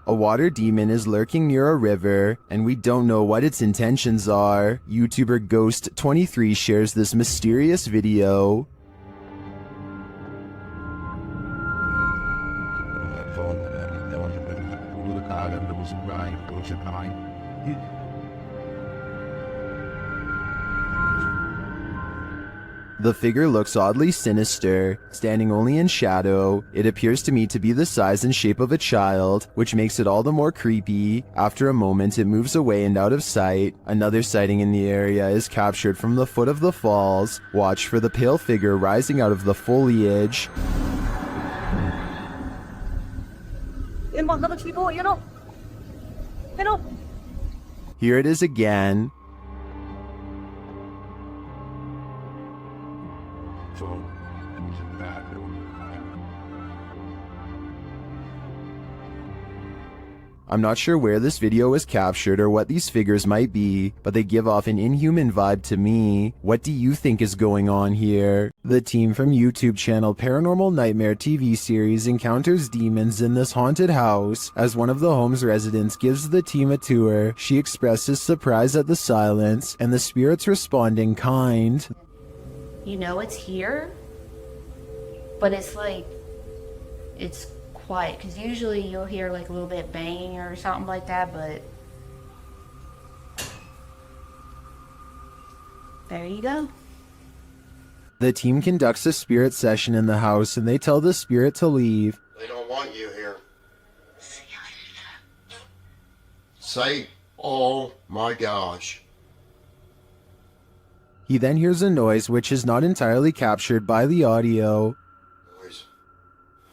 A water demon is lurking near a river, and we don't know what its intentions are. YouTuber Ghost23 shares this mysterious video. The figure looks oddly sinister, standing only in shadow. It appears to me to be the size and shape of a child, which makes it all the more creepy. After a moment, it moves away and out of sight. Another sighting in the area is captured from the foot of the falls. Watch for the pale figure rising out of the foliage. Here it is again. I'm not sure where this video was captured or what these figures might be, but they give off an inhuman vibe to me. What do you think is going on here? The team from YouTube channel Paranormal Nightmare TV series encounters demons in this haunted house. As one of the home's residents gives the team a tour, she expresses surprise at the silence, and the spirits respond in kind. You know it's here, but it's like, it's quiet, because usually you'll hear like a little bit banging or something like that, but there you go. The team conducts a spirit session in the house, and they tell the spirit to leave. They don't want you here. Say, oh my gosh. He then hears a noise which is not entirely captured by the audio.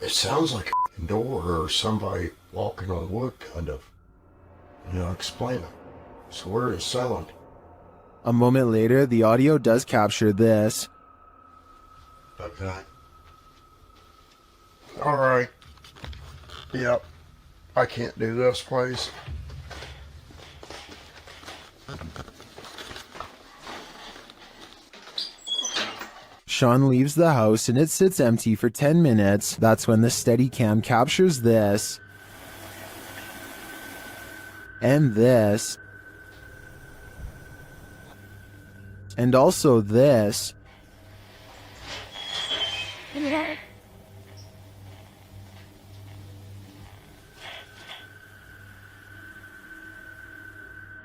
It sounds like a door or somebody walking on wood, kind of. Explain it. So where is silent? A moment later, the audio does capture this. Okay. Alright. Yep. I can't do this, please. Sean leaves the house and it sits empty for 10 minutes. That's when the Steadicam captures this. And this. And also this.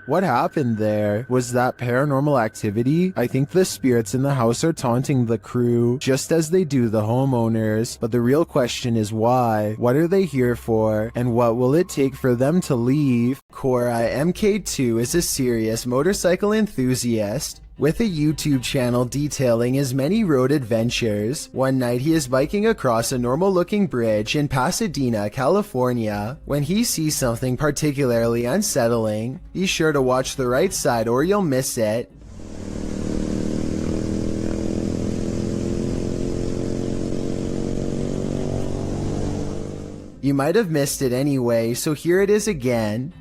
What happened there? Was that paranormal activity? I think the spirits in the house are taunting the crew, just as they do the homeowners. But the real question is why? What are they here for? And what will it take for them to leave? Cora MK2 is a serious motorcycle enthusiast with a YouTube channel detailing his many road adventures. One night he is biking across a normal-looking bridge in Pasadena, California, when he sees something particularly unsettling. Be sure to watch the right side or you'll miss it. You might have missed it anyway, so here it is again.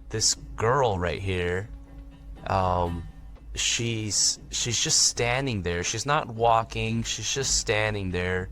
This girl right here, she's just standing there. She's not walking, she's just standing there,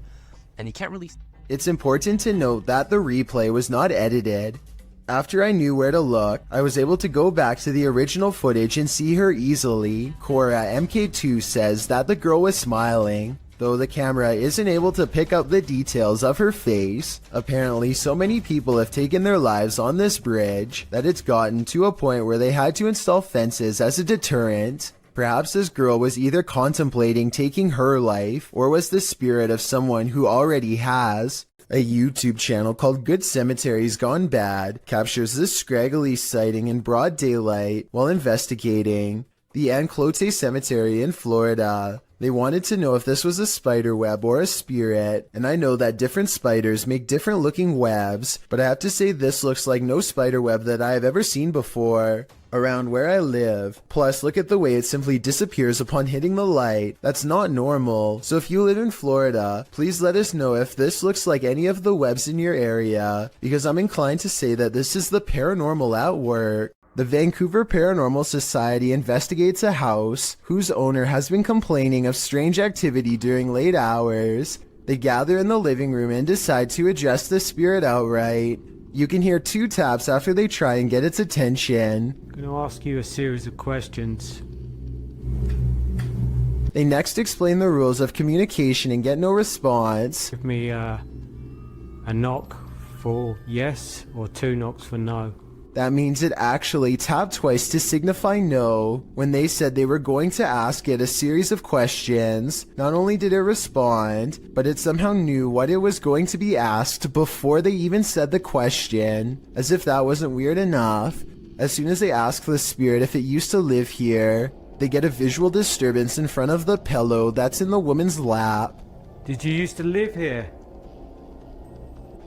and you can't really... It's important to note that the replay was not edited. After I knew where to look, I was able to go back to the original footage and see her easily. Cora MK2 says that the girl was smiling, though the camera isn't able to pick up the details of her face. Apparently, so many people have taken their lives on this bridge that it's gotten to a point where they had to install fences as a deterrent. Perhaps this girl was either contemplating taking her life, or was the spirit of someone who already has. A YouTube channel called Good Cemeteries Gone Bad captures this scraggly sighting in broad daylight while investigating the Anclote Cemetery in Florida. They wanted to know if this was a spider web or a spirit, and I know that different spiders make different looking webs, but I have to say this looks like no spider web that I have ever seen before around where I live. Plus, look at the way it simply disappears upon hitting the light. That's not normal. So if you live in Florida, please let us know if this looks like any of the webs in your area, because I'm inclined to say that this is the paranormal at work. The Vancouver Paranormal Society investigates a house whose owner has been complaining of strange activity during late hours. They gather in the living room and decide to address the spirit outright. You can hear 2 taps after they try and get its attention. I'm going to ask you a series of questions. They next explain the rules of communication and get no response. Give me a knock for yes or 2 knocks for no. That means it actually tapped twice to signify no. When they said they were going to ask it a series of questions, not only did it respond, but it somehow knew what it was going to be asked before they even said the question. As if that wasn't weird enough, as soon as they ask the spirit if it used to live here, they get a visual disturbance in front of the pillow that's in the woman's lap. Did you used to live here?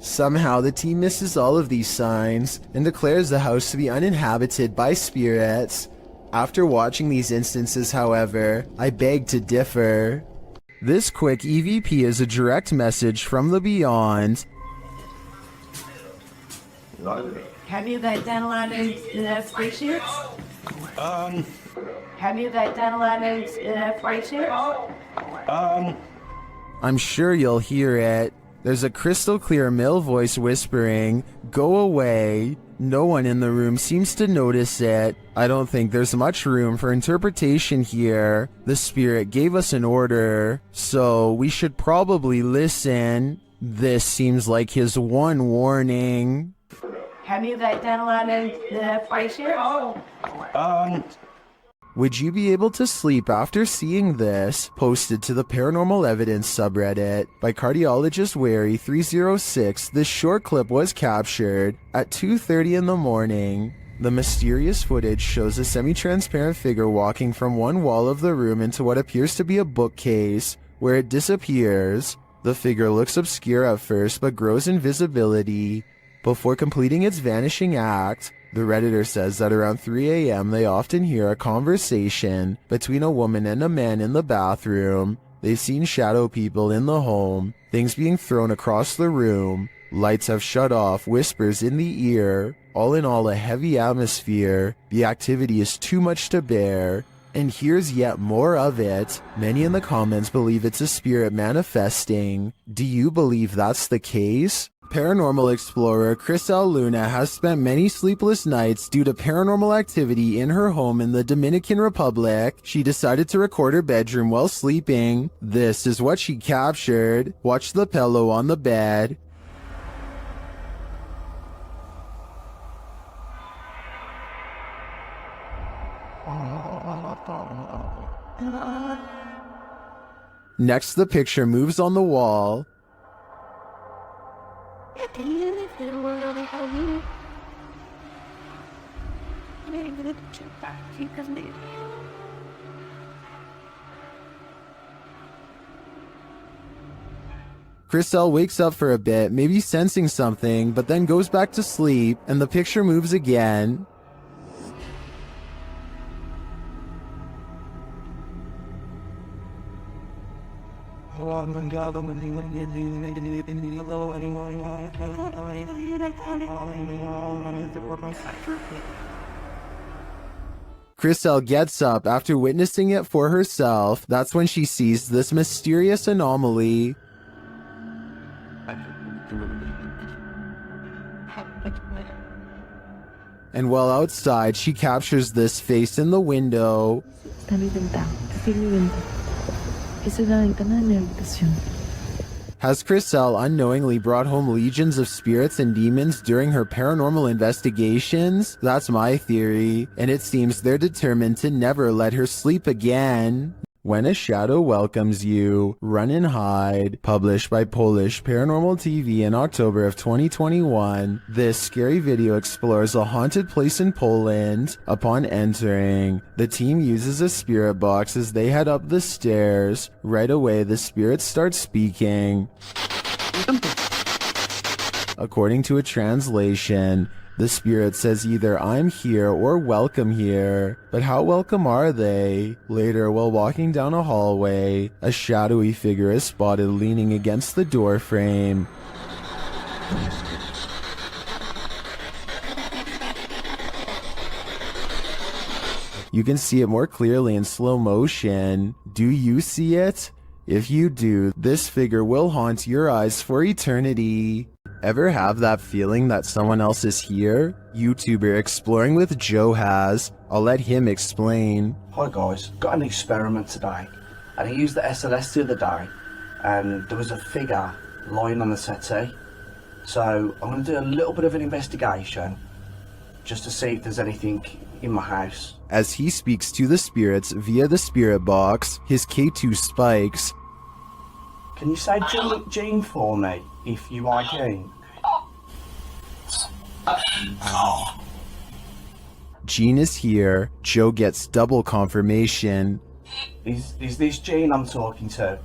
Somehow the team misses all of these signs and declares the house to be uninhabited by spirits. After watching these instances, however, I beg to differ. This quick EVP is a direct message from the beyond. Have you guys done a lot of spaceships? Have you guys done a lot of spaceships? I'm sure you'll hear it. There's a crystal clear male voice whispering, "Go away." No one in the room seems to notice it. I don't think there's much room for interpretation here. The spirit gave us an order, so we should probably listen. This seems like his one warning. Have you guys done a lot of spaceships? Would you be able to sleep after seeing this? Posted to the Paranormal Evidence subreddit by Cardiologist Wary 306, this short clip was captured at 2:30 in the morning. The mysterious footage shows a semi-transparent figure walking from one wall of the room into what appears to be a bookcase, where it disappears. The figure looks obscure at first but grows in visibility before completing its vanishing act. The Redditor says that around 3 a.m. they often hear a conversation between a woman and a man in the bathroom. They've seen shadow people in the home, things being thrown across the room, lights have shut off, whispers in the ear. All in all, a heavy atmosphere. The activity is too much to bear. And here's yet more of it. Many in the comments believe it's a spirit manifesting. Do you believe that's the case? Paranormal explorer Chris L. Luna has spent many sleepless nights due to paranormal activity in her home in the Dominican Republic. She decided to record her bedroom while sleeping. This is what she captured. Watch the pillow on the bed. Next, the picture moves on the wall. Chriselle wakes up for a bit, maybe sensing something, but then goes back to sleep, and the picture moves again. Chriselle gets up after witnessing it for herself. That's when she sees this mysterious anomaly. And while outside, she captures this face in the window. Has Chriselle unknowingly brought home legions of spirits and demons during her paranormal investigations? That's my theory, and it seems they're determined to never let her sleep again. When a Shadow Welcomes You, Run and Hide, published by Polish Paranormal TV in October of 2021, this scary video explores a haunted place in Poland. Upon entering, the team uses a spirit box as they head up the stairs. Right away, the spirits start speaking. According to a translation, the spirit says either "I'm here" or "welcome here." But how welcome are they? Later, while walking down a hallway, a shadowy figure is spotted leaning against the door frame. You can see it more clearly in slow motion. Do you see it? If you do, this figure will haunt your eyes for eternity. Ever have that feeling that someone else is here? YouTuber Exploring with Joe has. I'll let him explain. Hi guys, got an experiment today, and I used the SLS the other day, and there was a figure lying on the settee. So I'm going to do a little bit of an investigation, just to see if there's anything in my house. As he speaks to the spirits via the spirit box, his K2 spikes. Can you say Jean for me, if you are Jean? Jean is here. Joe gets double confirmation. Is this Jean I'm talking to?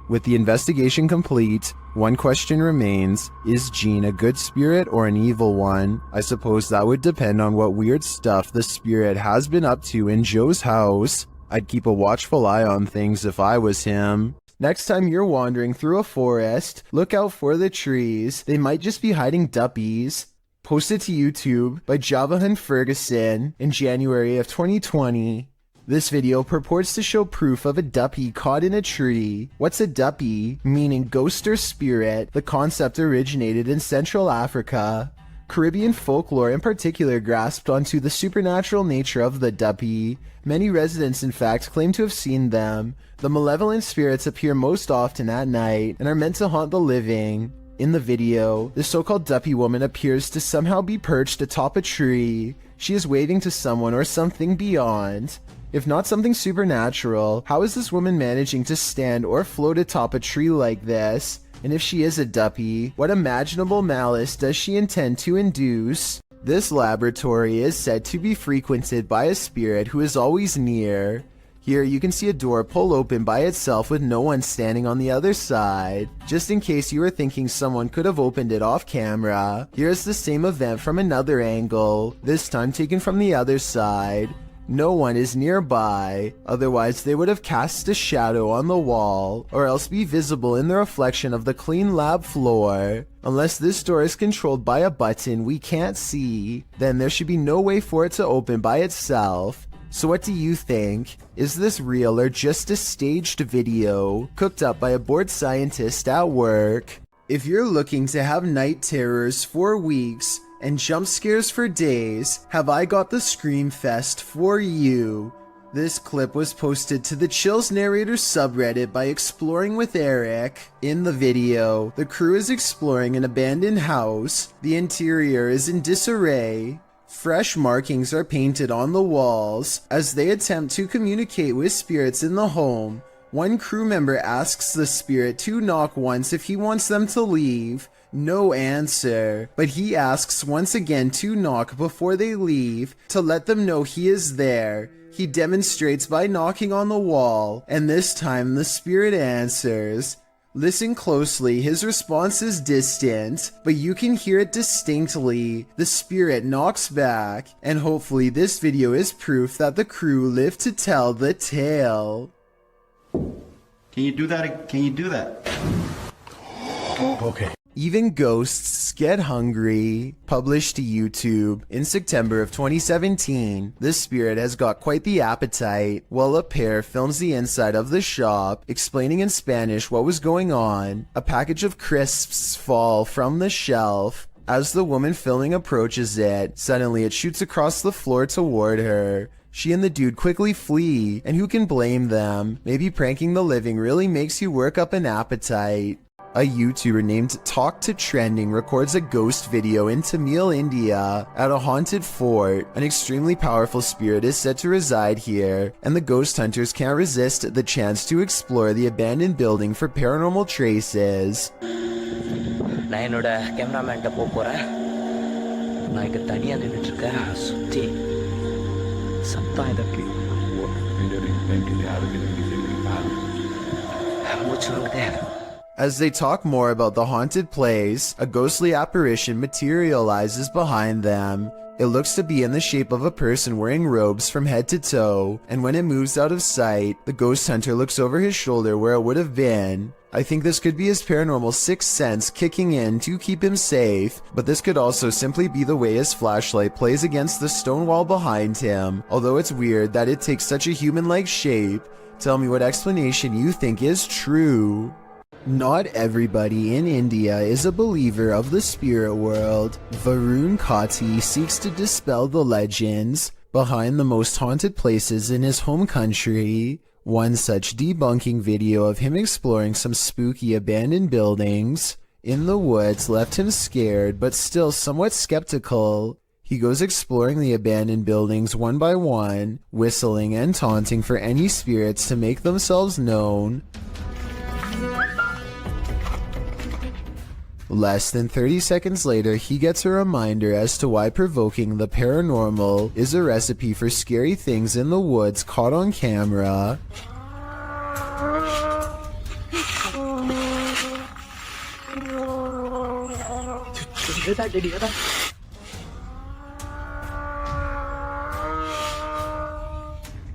With the investigation complete, one question remains: is Jean a good spirit or an evil one? I suppose that would depend on what weird stuff the spirit has been up to in Joe's house. I'd keep a watchful eye on things if I was him. Next time you're wandering through a forest, look out for the trees. They might just be hiding Duppies. Posted to YouTube by Javahan Ferguson in January of 2020. This video purports to show proof of a Duppy caught in a tree. What's a Duppy? Meaning ghost or spirit. The concept originated in Central Africa. Caribbean folklore in particular grasped onto the supernatural nature of the Duppy. Many residents in fact claim to have seen them. The malevolent spirits appear most often at night and are meant to haunt the living. In the video, the so-called Duppy woman appears to somehow be perched atop a tree. She is waving to someone or something beyond. If not something supernatural, how is this woman managing to stand or float atop a tree like this? And if she is a Duppy, what imaginable malice does she intend to induce? This laboratory is said to be frequented by a spirit who is always near. Here you can see a door pull open by itself with no one standing on the other side. Just in case you were thinking someone could have opened it off camera, here's the same event from another angle, this time taken from the other side. No one is nearby, otherwise they would have cast a shadow on the wall, or else be visible in the reflection of the clean lab floor. Unless this door is controlled by a button we can't see, then there should be no way for it to open by itself. So what do you think? Is this real or just a staged video, cooked up by a bored scientist at work? If you're looking to have night terrors for weeks, and jump scares for days, have I got the Scream Fest for you. This clip was posted to the Chills Narrator subreddit by Exploring with Eric. In the video, the crew is exploring an abandoned house. The interior is in disarray. Fresh markings are painted on the walls. As they attempt to communicate with spirits in the home, one crew member asks the spirit to knock once if he wants them to leave. No answer, but he asks once again to knock before they leave to let them know he is there. He demonstrates by knocking on the wall, and this time the spirit answers. Listen closely, his response is distant, but you can hear it distinctly. The spirit knocks back, and hopefully this video is proof that the crew lived to tell the tale. Can you do that? Can you do that? Okay. Even Ghosts Get Hungry, published to YouTube in September of 2017. This spirit has got quite the appetite. While a pair films the inside of the shop, explaining in Spanish what was going on, a package of crisps fall from the shelf. As the woman filming approaches it, suddenly it shoots across the floor toward her. She and the dude quickly flee, and who can blame them? Maybe pranking the living really makes you work up an appetite. A YouTuber named Talk to Trending records a ghost video in Tamil, India, at a haunted fort. An extremely powerful spirit is said to reside here, and the ghost hunters can't resist the chance to explore the abandoned building for paranormal traces. நான் என்னோட கேமராமேன்ட்ட போறேன். நான் இங்க தனியா நின்னுட்டு இருக்கேன். சுத்தி சத்தம் இதற்கு மூச்சு வாங்குதே. As they talk more about the haunted place, a ghostly apparition materializes behind them. It looks to be in the shape of a person wearing robes from head to toe, and when it moves out of sight, the ghost hunter looks over his shoulder where it would have been. I think this could be his paranormal sixth sense kicking in to keep him safe, but this could also simply be the way his flashlight plays against the stone wall behind him, although it's weird that it takes such a human-like shape. Tell me what explanation you think is true. Not everybody in India is a believer of the spirit world. Varun Kati seeks to dispel the legends behind the most haunted places in his home country. One such debunking video of him exploring some spooky abandoned buildings in the woods left him scared but still somewhat skeptical. He goes exploring the abandoned buildings one by one, whistling and taunting for any spirits to make themselves known. Less than 30 seconds later, he gets a reminder as to why provoking the paranormal is a recipe for scary things in the woods caught on camera.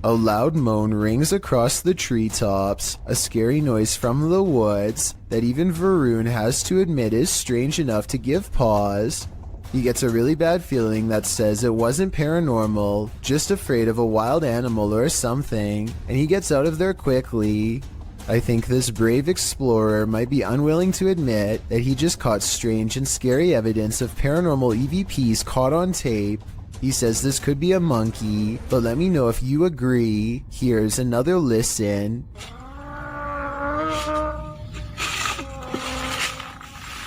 A loud moan rings across the treetops, a scary noise from the woods that even Varun has to admit is strange enough to give pause. He gets a really bad feeling that says it wasn't paranormal, just afraid of a wild animal or something, and he gets out of there quickly. I think this brave explorer might be unwilling to admit that he just caught strange and scary evidence of paranormal EVPs caught on tape. He says this could be a monkey, but let me know if you agree. Here's another listen.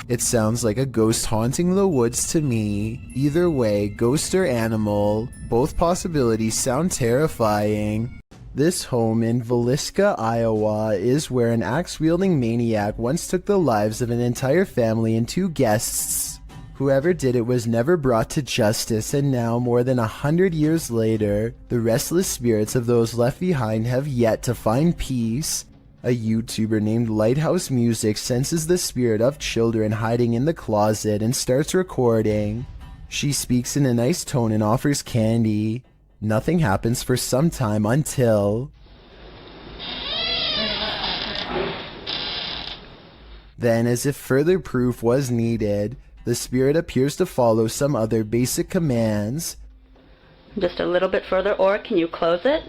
It sounds like a ghost haunting the woods to me. Either way, ghost or animal, both possibilities sound terrifying. This home in Villisca, Iowa is where an axe-wielding maniac once took the lives of an entire family and 2 guests. Whoever did it was never brought to justice, and now, more than 100 years later, the restless spirits of those left behind have yet to find peace. A YouTuber named Lighthouse Music senses the spirit of children hiding in the closet and starts recording. She speaks in a nice tone and offers candy. Nothing happens for some time until... Then, as if further proof was needed, the spirit appears to follow some other basic commands. Just a little bit further, or can you close it?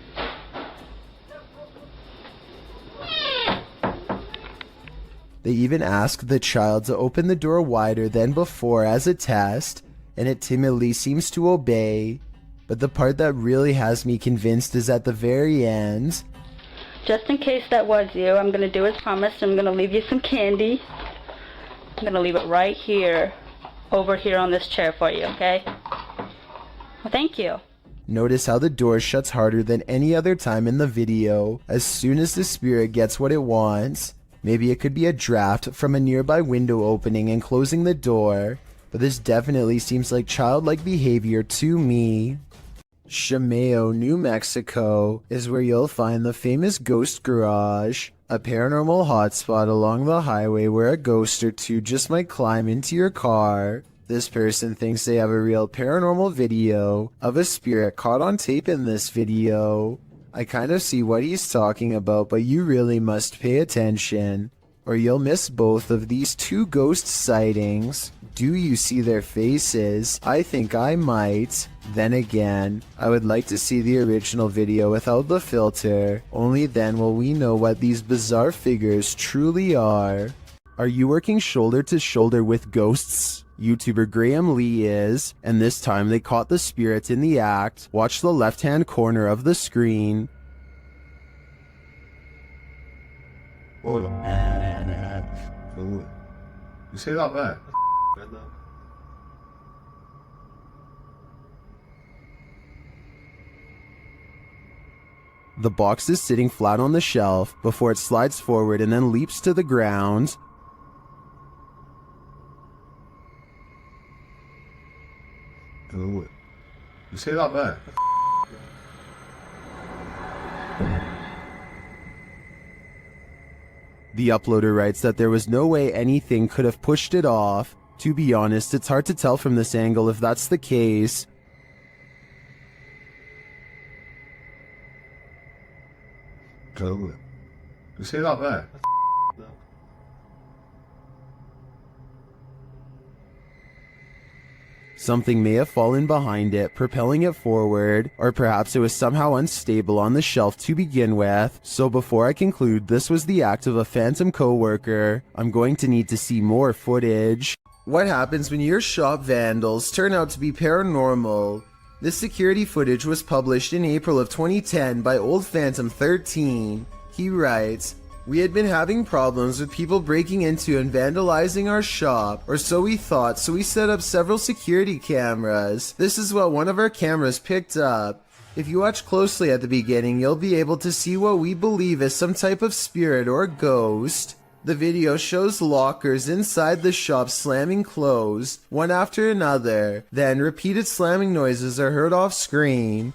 They even ask the child to open the door wider than before as a test, and it timidly seems to obey. But the part that really has me convinced is at the very end. Just in case that was you, I'm going to do as promised. I'm going to leave you some candy. I'm going to leave it right here, over here on this chair for you, okay? Well, thank you. Notice how the door shuts harder than any other time in the video as soon as the spirit gets what it wants. Maybe it could be a draft from a nearby window opening and closing the door, but this definitely seems like childlike behavior to me. Shimeo, New Mexico is where you'll find the famous Ghost Garage, a paranormal hotspot along the highway where a ghost or two just might climb into your car. This person thinks they have a real paranormal video of a spirit caught on tape in this video. I kind of see what he's talking about, but you really must pay attention, or you'll miss both of these 2 ghost sightings. Do you see their faces? I think I might. Then again, I would like to see the original video without the filter. Only then will we know what these bizarre figures truly are. Are you working shoulder to shoulder with ghosts? YouTuber Graham Lee is, and this time they caught the spirit in the act. Watch the left-hand corner of the screen. Hold on. You say that back? The box is sitting flat on the shelf before it slides forward and then leaps to the ground. You say that back? The uploader writes that there was no way anything could have pushed it off. To be honest, it's hard to tell from this angle if that's the case. You say that back? Something may have fallen behind it, propelling it forward, or perhaps it was somehow unstable on the shelf to begin with. So before I conclude this was the act of a phantom coworker, I'm going to need to see more footage. What happens when your shop vandals turn out to be paranormal? This security footage was published in April of 2010 by Old Phantom 13. He writes, "We had been having problems with people breaking into and vandalizing our shop, or so we thought, so we set up several security cameras. This is what one of our cameras picked up. If you watch closely at the beginning, you'll be able to see what we believe is some type of spirit or ghost. The video shows lockers inside the shop slamming closed, one after another. Then repeated slamming noises are heard off screen.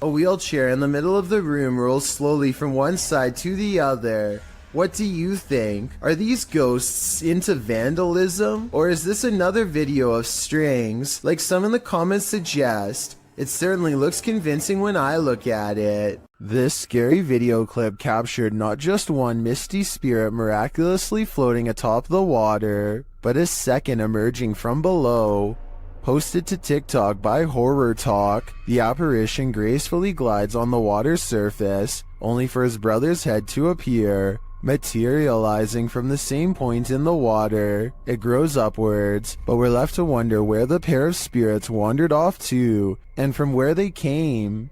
A wheelchair in the middle of the room rolls slowly from one side to the other. What do you think? Are these ghosts into vandalism? Or is this another video of strings, like some in the comments suggest? It certainly looks convincing when I look at it." This scary video clip captured not just one misty spirit miraculously floating atop the water, but a second emerging from below. Posted to TikTok by Horror Talk, the apparition gracefully glides on the water's surface, only for his brother's head to appear, materializing from the same point in the water. It grows upwards, but we're left to wonder where the pair of spirits wandered off to, and from where they came.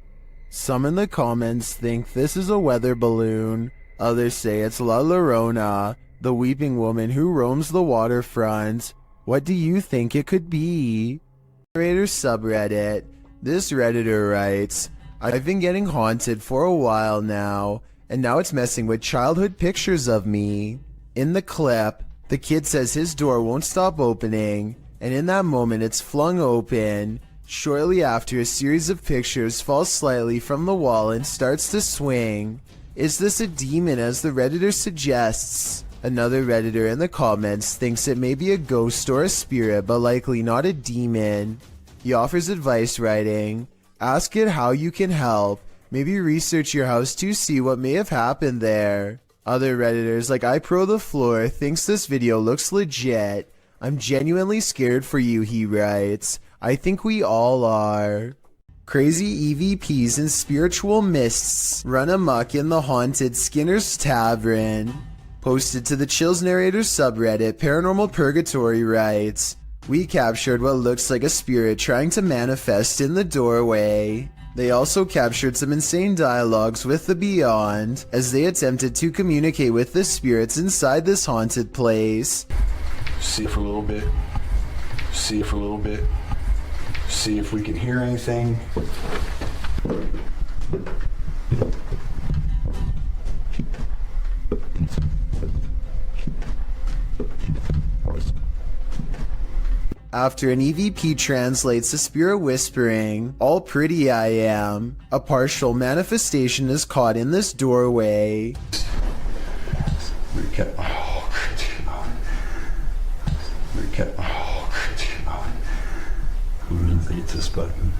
Some in the comments think this is a weather balloon, others say it's La Llorona, the weeping woman who roams the waterfront. What do you think it could be? Narrator subreddit. This redditor writes, "I've been getting haunted for a while now, and now it's messing with childhood pictures of me." In the clip, the kid says his door won't stop opening, and in that moment it's flung open. Shortly after, a series of pictures falls slightly from the wall and starts to swing. Is this a demon, as the redditor suggests? Another redditor in the comments thinks it may be a ghost or a spirit, but likely not a demon. He offers advice writing, "Ask it how you can help. Maybe research your house to see what may have happened there." Other redditors like iPro the Floor thinks this video looks legit. "I'm genuinely scared for you," he writes. "I think we all are." Crazy EVPs and spiritual mists run amok in the haunted Skinner's Tavern. Posted to the Chills Narrator subreddit, Paranormal Purgatory writes, "We captured what looks like a spirit trying to manifest in the doorway." They also captured some insane dialogues with the Beyond as they attempted to communicate with the spirits inside this haunted place. See it for a little bit. See it for a little bit. See if we can hear anything. After an EVP translates a spirit whispering, "All pretty I am," a partial manifestation is caught in this doorway. Recap. Oh, recap. Oh, who beat this button?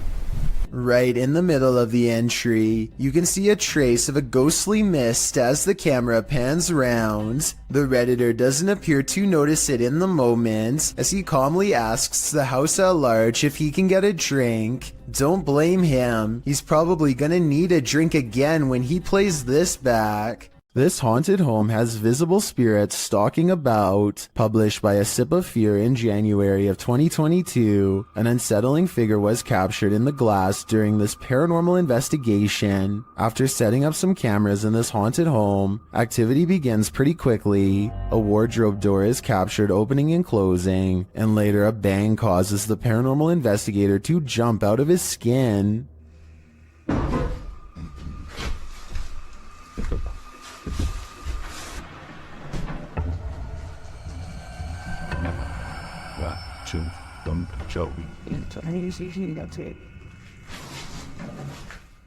Right in the middle of the entry, you can see a trace of a ghostly mist as the camera pans round. The redditor doesn't appear to notice it in the moment, as he calmly asks the house at large if he can get a drink. Don't blame him, he's probably gonna need a drink again when he plays this back. This haunted home has visible spirits stalking about. Published by A Sip of Fear in January of 2022, an unsettling figure was captured in the glass during this paranormal investigation. After setting up some cameras in this haunted home, activity begins pretty quickly. A wardrobe door is captured opening and closing, and later a bang causes the paranormal investigator to jump out of his skin.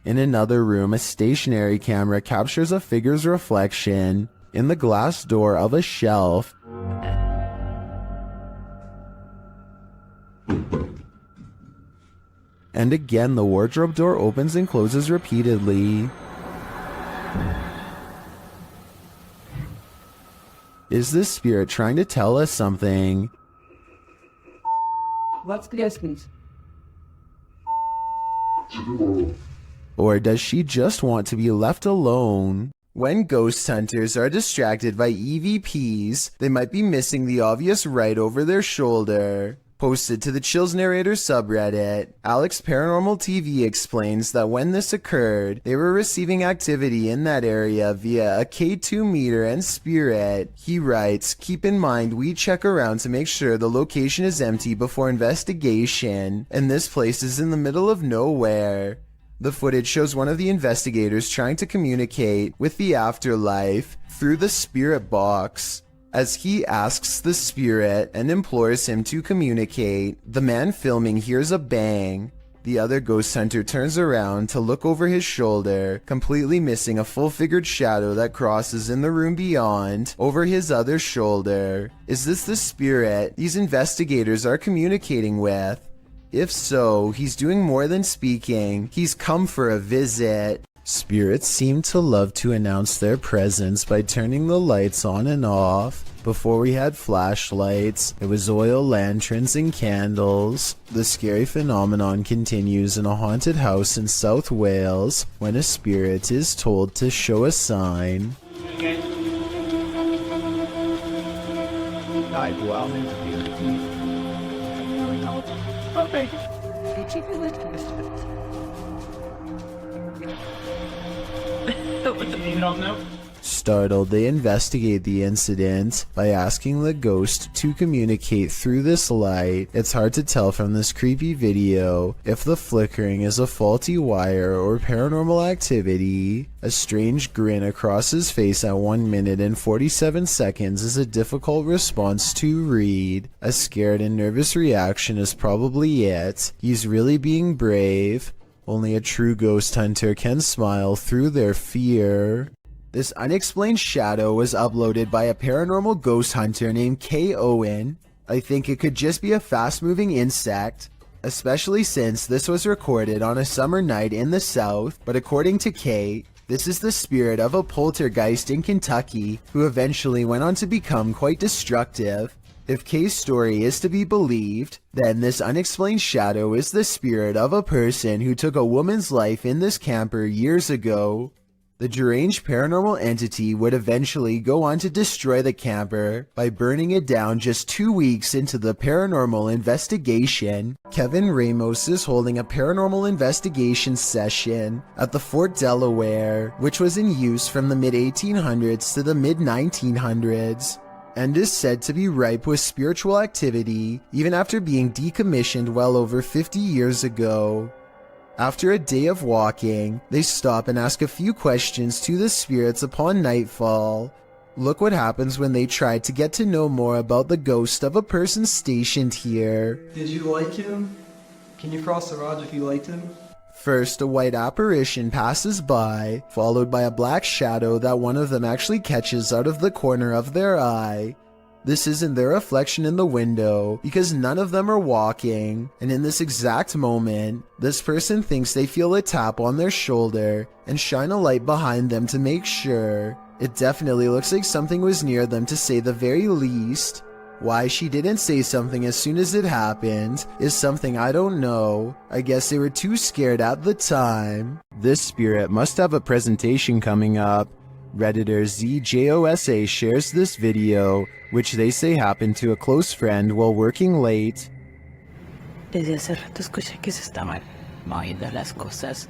In another room, a stationary camera captures a figure's reflection in the glass door of a shelf. And again, the wardrobe door opens and closes repeatedly. Is this spirit trying to tell us something? What's the distance? Or does she just want to be left alone? When ghost hunters are distracted by EVPs, they might be missing the obvious right over their shoulder. Posted to the Chills Narrator subreddit, Alex Paranormal TV explains that when this occurred, they were receiving activity in that area via a K2 meter and spirit. He writes, "Keep in mind we check around to make sure the location is empty before investigation, and this place is in the middle of nowhere." The footage shows one of the investigators trying to communicate with the afterlife through the spirit box. As he asks the spirit and implores him to communicate, the man filming hears a bang. The other ghost hunter turns around to look over his shoulder, completely missing a full-figured shadow that crosses in the room beyond, over his other shoulder. Is this the spirit these investigators are communicating with? If so, he's doing more than speaking. He's come for a visit. Spirits seem to love to announce their presence by turning the lights on and off. Before we had flashlights, it was oil lanterns and candles. The scary phenomenon continues in a haunted house in South Wales when a spirit is told to show a sign. Startled, they investigate the incident by asking the ghost to communicate through this light. It's hard to tell from this creepy video if the flickering is a faulty wire or paranormal activity. A strange grin across his face at 1 minute and 47 seconds is a difficult response to read. A scared and nervous reaction is probably it. He's really being brave. Only a true ghost hunter can smile through their fear. This unexplained shadow was uploaded by a paranormal ghost hunter named K. Owen. I think it could just be a fast-moving insect, especially since this was recorded on a summer night in the south, but according to K, this is the spirit of a poltergeist in Kentucky who eventually went on to become quite destructive. If K's story is to be believed, then this unexplained shadow is the spirit of a person who took a woman's life in this camper years ago. The deranged paranormal entity would eventually go on to destroy the camper by burning it down just 2 weeks into the paranormal investigation. Kevin Ramos is holding a paranormal investigation session at the Fort Delaware, which was in use from the mid-1800s to the mid-1900s, and is said to be ripe with spiritual activity even after being decommissioned well over 50 years ago. After a day of walking, they stop and ask a few questions to the spirits upon nightfall. Look what happens when they try to get to know more about the ghost of a person stationed here. Did you like him? Can you cross the rods if you liked him? First, a white apparition passes by, followed by a black shadow that one of them actually catches out of the corner of their eye. This isn't their reflection in the window because none of them are walking, and in this exact moment, this person thinks they feel a tap on their shoulder and shine a light behind them to make sure. It definitely looks like something was near them to say the very least. Why she didn't say something as soon as it happened is something I don't know. I guess they were too scared at the time. This spirit must have a presentation coming up. Redditor ZJOSA shares this video, which they say happened to a close friend while working late. Desde hace rato escuché que se estaban moviendo las cosas.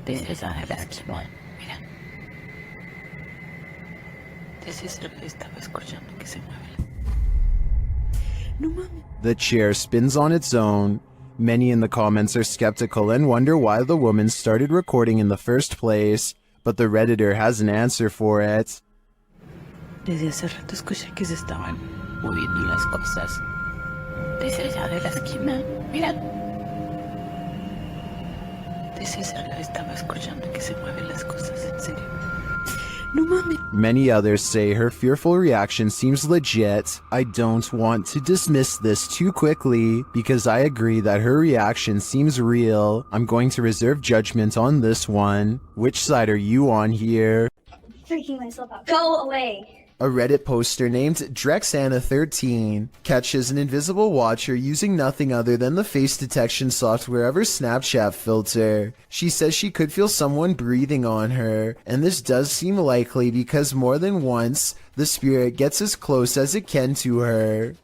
Desde esa mira. Desde esa estaba escuchando que se mueve. No mames. The chair spins on its own. Many in the comments are skeptical and wonder why the woman started recording in the first place, but the Redditor has an answer for it. Desde hace rato escuché que se estaban moviendo las cosas. Desde allá de la esquina, mira. Desde allá estaba escuchando que se mueven las cosas, en serio. No mames. Many others say her fearful reaction seems legit. I don't want to dismiss this too quickly because I agree that her reaction seems real. I'm going to reserve judgment on this one. Which side are you on here? Freaking myself out. Go away. A Reddit poster named Drexana13 catches an invisible watcher using nothing other than the face detection software of her Snapchat filter. She says she could feel someone breathing on her, and this does seem likely because more than once, the spirit gets as close as it can to her.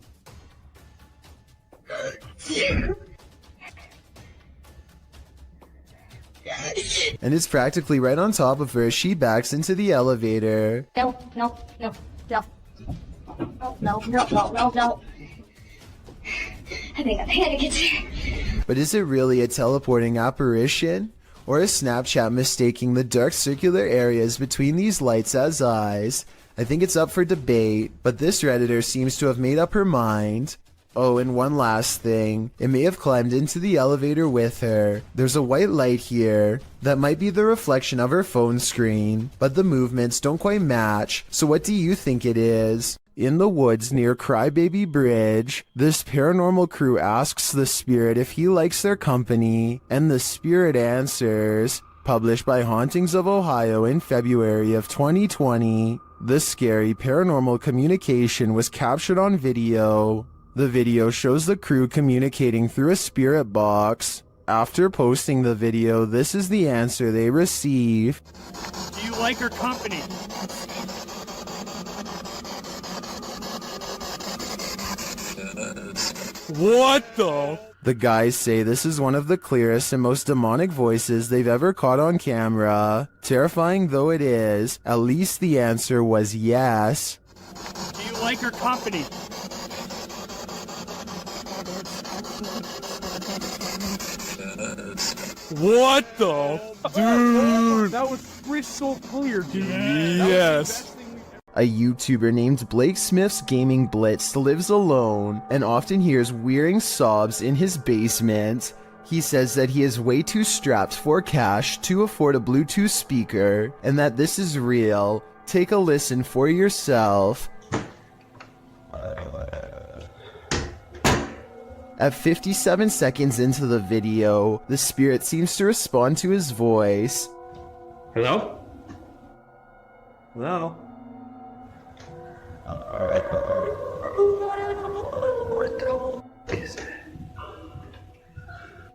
And it's practically right on top of her as she backs into the elevator. No. I think I get you. But is it really a teleporting apparition? Or is Snapchat mistaking the dark circular areas between these lights as eyes? I think it's up for debate, but this Redditor seems to have made up her mind. Oh, and one last thing. It may have climbed into the elevator with her. There's a white light here that might be the reflection of her phone screen, but the movements don't quite match, so what do you think it is? In the woods near Crybaby Bridge, this paranormal crew asks the spirit if he likes their company, and the spirit answers, published by Hauntings of Ohio in February of 2020. This scary paranormal communication was captured on video. The video shows the crew communicating through a spirit box. After posting the video, this is the answer they receive. Do you like her company? What the? The guys say this is one of the clearest and most demonic voices they've ever caught on camera. Terrifying though it is, at least the answer was yes. Do you like her company? What the? Dude! That was crystal clear, dude. Yes. A YouTuber named Blake Smith's Gaming Blitz lives alone and often hears wearing sobs in his basement. He says that he is way too strapped for cash to afford a Bluetooth speaker and that this is real. Take a listen for yourself. At 57 seconds into the video, the spirit seems to respond to his voice. Hello? Hello?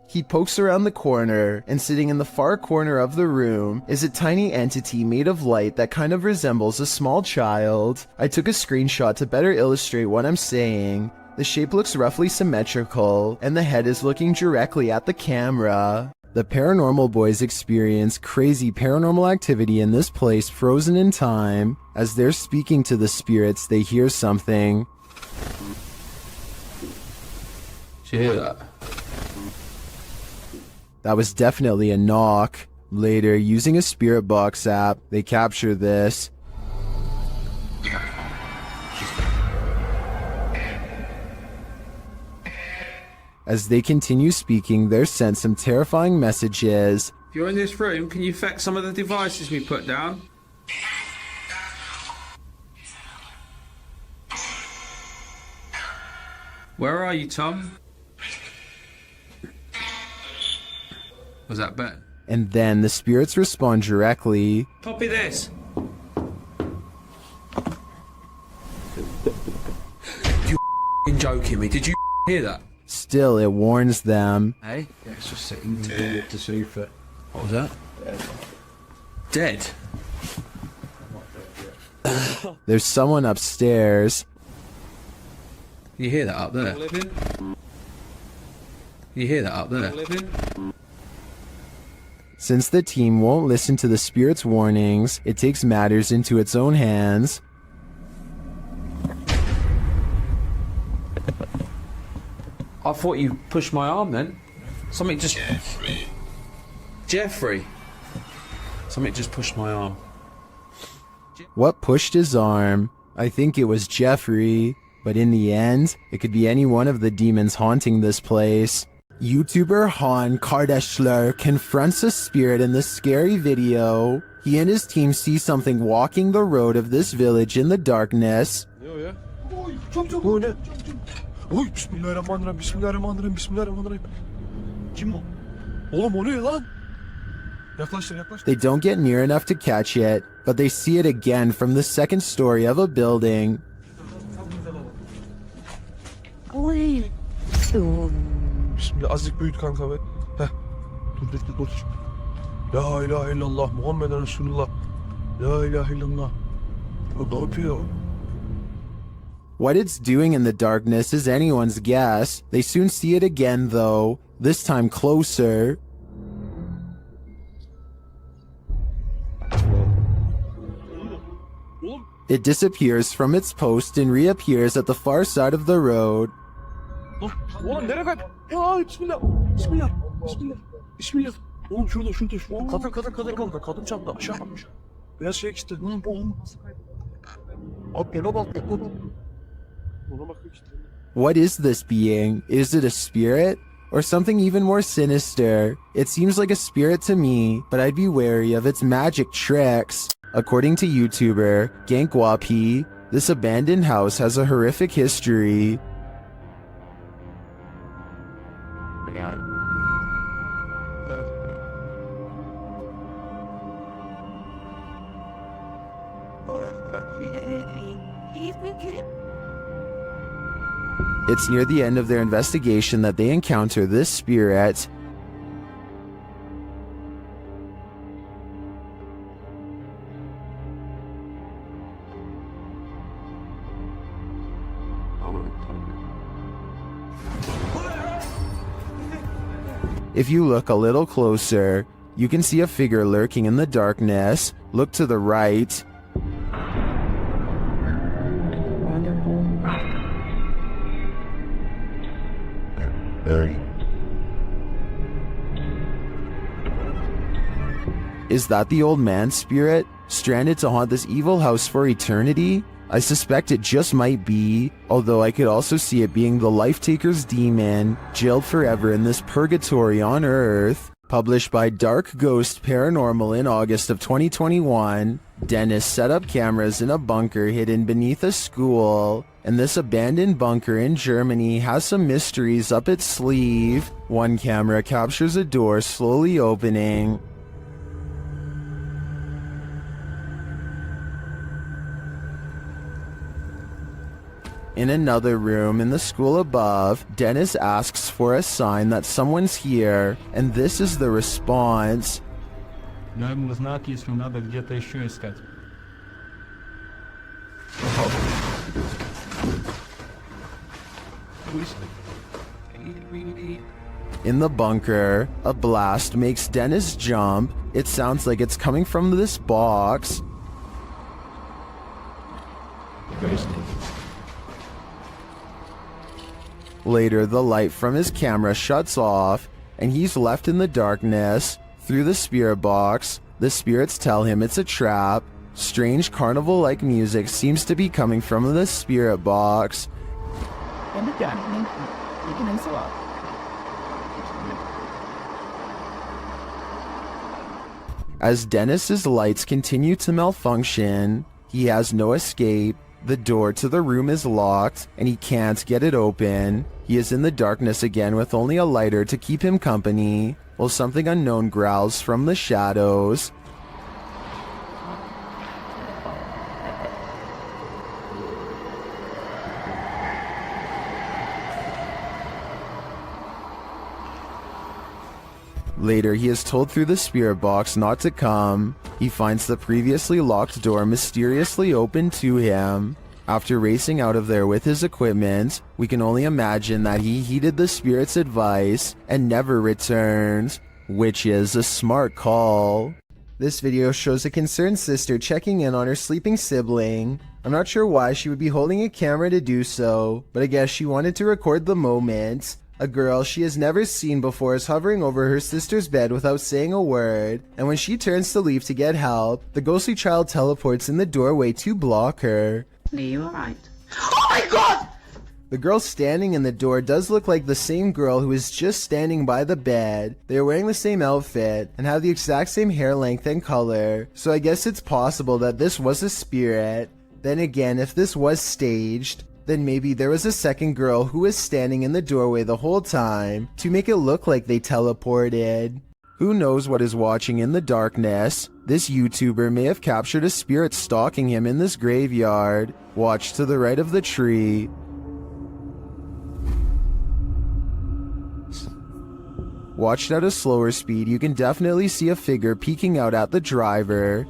He pokes around the corner, and sitting in the far corner of the room is a tiny entity made of light that kind of resembles a small child. I took a screenshot to better illustrate what I'm saying. The shape looks roughly symmetrical, and the head is looking directly at the camera. The paranormal boys experience crazy paranormal activity in this place frozen in time. As they're speaking to the spirits, they hear something. Did you hear that? That was definitely a knock. Later, using a spirit box app, they capture this. As they continue speaking, they're sent some terrifying messages. If you're in this room, can you affect some of the devices we put down? Where are you, Tom? Was that Ben? And then the spirits respond directly. Copy this. You joking me? Did you hear that? Still, it warns them. Hey? Yeah, it's just sitting to see if it... What was that? Dead? There's someone upstairs. You hear that up there? You hear that up there? Since the team won't listen to the spirit's warnings, it takes matters into its own hands. I thought you pushed my arm then. Something just... Jeffrey! Something just pushed my arm. What pushed his arm? I think it was Jeffrey, but in the end, it could be any one of the demons haunting this place. YouTuber Han Kardashler confronts a spirit in this scary video. He and his team see something walking the road of this village in the darkness. Oy, bismillahirrahmanirrahim, bismillahirrahmanirrahim, bismillahirrahmanirrahim. Kim o? Oğlum o ne lan? Yaklaştır, yaklaştır. They don't get near enough to catch it. but they see it again from the second story of a building. Bismillah, azıcık büyüt kanka be. Heh. Dur bekle dur. La ilahe illallah Muhammeden Resulullah. La ilahe illallah. O ne yapıyor? What it's doing in the darkness is anyone's guess. They soon see it again though, this time closer. It disappears from its post and reappears at the far side of the road. Oğlum nereye kayıp? Ya bismillah. Bismillah. Bismillah. Bismillah. Oğlum şurada. Kadın çarptı aşağı atmış. Beyaz şey işte. Abi gel bak. Ona bakıyor işte. What is this being? Is it a spirit? Or something even more sinister? It seems like a spirit to me, but I'd be wary of its magic tricks. According to YouTuber Gankwapi, this abandoned house has a horrific history. It's near the end of their investigation that they encounter this spirit. If you look a little closer, you can see a figure lurking in the darkness. Look to the right. Is that the old man's spirit, stranded to haunt this evil house for eternity? I suspect it just might be, although I could also see it being the Life-Taker's demon, jailed forever in this purgatory on Earth. Published by Dark Ghost Paranormal in August of 2021, Dennis set up cameras in a bunker hidden beneath a school, and this abandoned bunker in Germany has some mysteries up its sleeve. One camera captures a door slowly opening. In another room in the school above, Dennis asks for a sign that someone's here, and this is the response. Наверное, знак, если надо где-то еще искать. In the bunker, a blast makes Dennis jump. It sounds like it's coming from this box. Later, the light from his camera shuts off, and he's left in the darkness. Through the spirit box, the spirits tell him it's a trap. Strange carnival-like music seems to be coming from the spirit box. As Dennis's lights continue to malfunction, he has no escape. The door to the room is locked, and he can't get it open. He is in the darkness again with only a lighter to keep him company, while something unknown growls from the shadows. Later, he is told through the spirit box not to come. He finds the previously locked door mysteriously open to him. After racing out of there with his equipment, we can only imagine that he heeded the spirit's advice and never returned, which is a smart call. This video shows a concerned sister checking in on her sleeping sibling. I'm not sure why she would be holding a camera to do so, but I guess she wanted to record the moment. A girl she has never seen before is hovering over her sister's bed without saying a word, and when she turns to leave to get help, the ghostly child teleports in the doorway to block her. Are you alright? Oh my god! The girl standing in the door does look like the same girl who is just standing by the bed. They are wearing the same outfit and have the exact same hair length and color, so I guess it's possible that this was a spirit. Then again, if this was staged, then maybe there was a second girl who was standing in the doorway the whole time to make it look like they teleported. Who knows what is watching in the darkness? This YouTuber may have captured a spirit stalking him in this graveyard. Watch to the right of the tree. Watched at a slower speed, you can definitely see a figure peeking out at the driver.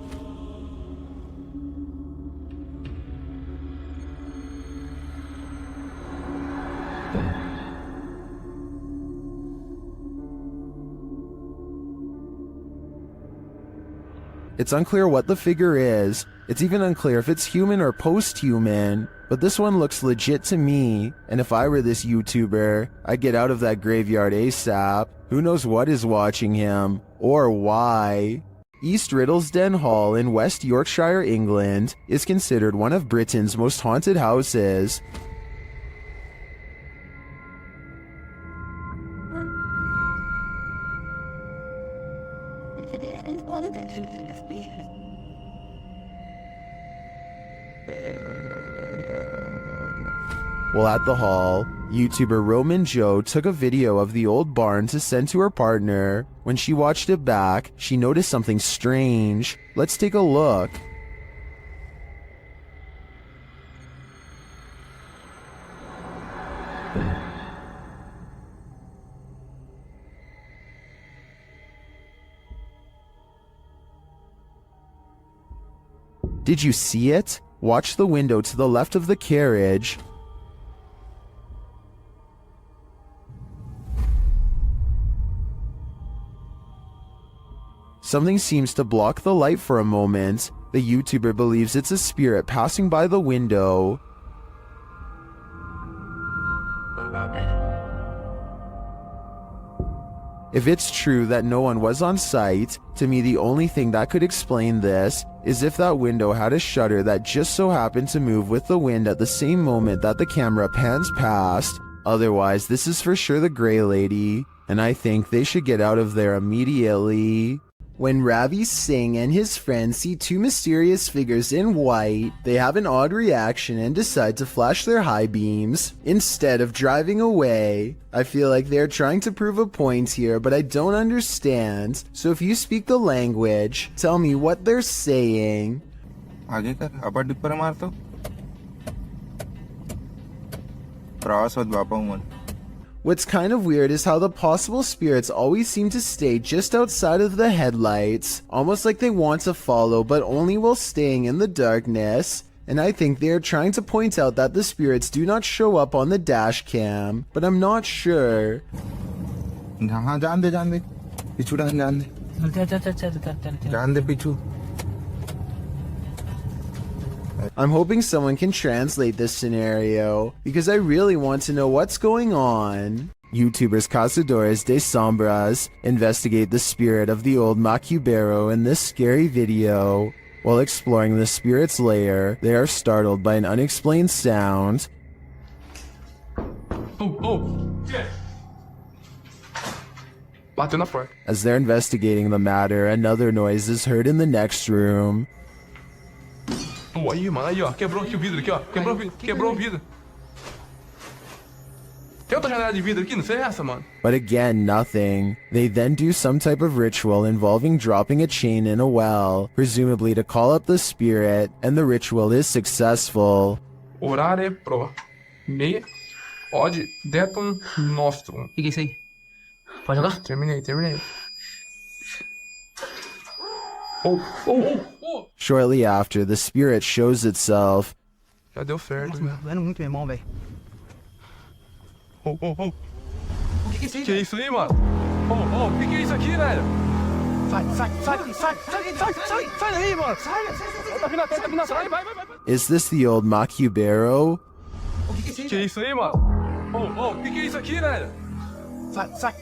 It's unclear what the figure is. It's even unclear if it's human or post-human, but this one looks legit to me, and if I were this YouTuber, I'd get out of that graveyard ASAP. Who knows what is watching him, or why? East Riddlesden Hall in West Yorkshire, England, is considered one of Britain's most haunted houses. While at the hall, YouTuber Roman Joe took a video of the old barn to send to her partner. When she watched it back, she noticed something strange. Let's take a look. Did you see it? Watch the window to the left of the carriage. Something seems to block the light for a moment. The YouTuber believes it's a spirit passing by the window. If it's true that no one was on site, to me the only thing that could explain this is if that window had a shutter that just so happened to move with the wind at the same moment that the camera pans past. Otherwise, this is for sure the Grey Lady, and I think they should get out of there immediately. When Ravi Singh and his friends see two mysterious figures in white, they have an odd reaction and decide to flash their high beams instead of driving away. I feel like they're trying to prove a point here, but I don't understand. So if you speak the language, tell me what they're saying. आगे कर अपर dipper मार तो प्रवास वद बापा मन. What's kind of weird is how the possible spirits always seem to stay just outside of the headlights, almost like they want to follow but only while staying in the darkness. And I think they are trying to point out that the spirits do not show up on the dash cam, but I'm not sure. हाँ जान दे पिछू जान दे पिछू. I'm hoping someone can translate this scenario, because I really want to know what's going on. YouTubers Cazadores de Sombras investigate the spirit of the old Macubero in this scary video. While exploring the spirit's lair, they are startled by an unexplained sound. As they're investigating the matter, another noise is heard in the next room. Aí, mano, aí, ó. Quebrou aqui o vidro aqui, ó. Quebrou o vidro. Tem outra janela de vidro aqui? Não sei essa, mano. But again, nothing. They then do some type of ritual involving dropping a chain in a well, presumably to call up the spirit, and the ritual is successful. Orare pro me od detum nostrum. O que é isso aí? Pode jogar? Terminei. Shortly after, the spirit shows itself. Já deu certo. Nossa, muito meu irmão, velho. O que é isso aí? Que é isso aí, mano? O que é isso aqui, velho? Sai daí, mano. Sai. Tá vindo atrás, vai. Is this the old Macubero? Que é isso aí, mano? O que é isso aqui, velho? Sai.